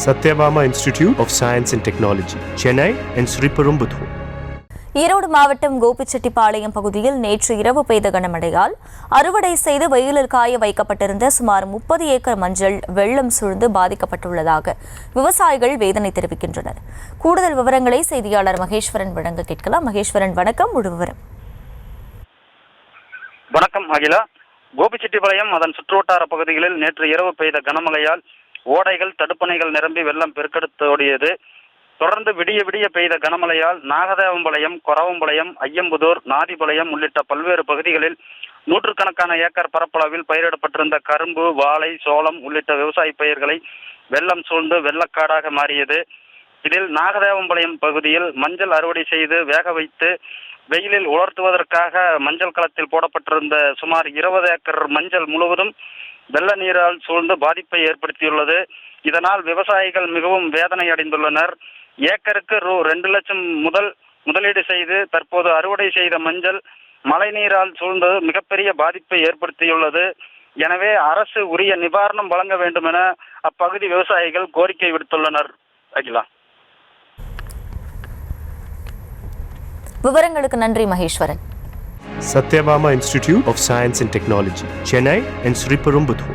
Satyabama Institute of Science and Technology, Chennai and Sriperumbudur. Erode மாவட்டம் கோபிச்செட்டிப்பாளையம் பகுதியில் நேற்று இரவு பெய்த கனமழையால் அறுவடை செய்து வெயிலில் காய வைக்கப்பட்டிருந்த சுமார் 30 ஏக்கர் மஞ்சள் வெள்ளம் சூழ்ந்து பாதிக்கப்பட்டுள்ளதாக விவசாயிகள் வேதனை தெரிவிக்கின்றனர். கூடுதல் விவரங்களை செய்தியாளர் மகேஸ்வரன் வழங்க கேட்கலாம். மகேஸ்வரன், வணக்கம். முழு விவரம். வணக்கம் அகிலா. கோபிச்செட்டிப்பாளையம் அதன் சுற்றுவட்டார பகுதிகளில் நேற்று இரவு பெய்த கனமழையால் ஓடைகள், தடுப்பணைகள் நிரம்பி வெள்ளம் பெருக்கெடுத்தோடியது. தொடர்ந்து விடிய விடிய பெய்த கனமழையால் நாகதேவம்பாளையம், கொரவம்பாளையம், ஐயம்புதூர், நாதிபாளையம் உள்ளிட்ட பல்வேறு பகுதிகளில் நூற்றுக்கணக்கான ஏக்கர் பரப்பளவில் பயிரிடப்பட்டிருந்த கரும்பு, வாழை, சோளம் உள்ளிட்ட விவசாய பயிர்களை வெள்ளம் சூழ்ந்து வெள்ளக்காடாக மாறியது. இதில் நாகதேவம்பாளையம் பகுதியில் மஞ்சள் அறுவடை செய்து வேக வைத்து வெயிலில் உலர்த்துவதற்காக மஞ்சள் களத்தில் போடப்பட்டிருந்த சுமார் 20 ஏக்கர் மஞ்சள் முழுவதும் வெள்ள நீரால் சூழ்ந்து பாதிப்பை ஏற்படுத்தியுள்ளது. இதனால் விவசாயிகள் மிகவும் வேதனை அடைந்துள்ளனர். ஏக்கருக்கு ரூ. 2 லட்சம் முதலீடு செய்து தற்போது அறுவடை செய்த மஞ்சள் மழை நீரால் சூழ்ந்து மிகப்பெரிய பாதிப்பை ஏற்படுத்தியுள்ளது. எனவே அரசு உரிய நிவாரணம் வழங்க வேண்டும் என அப்பகுதி விவசாயிகள் கோரிக்கை விடுத்துள்ளனர். அகிலா, விவரங்களுக்கு நன்றி Maheswaran. Satyabama Institute of Science and Technology, Chennai and Sriperumbudur.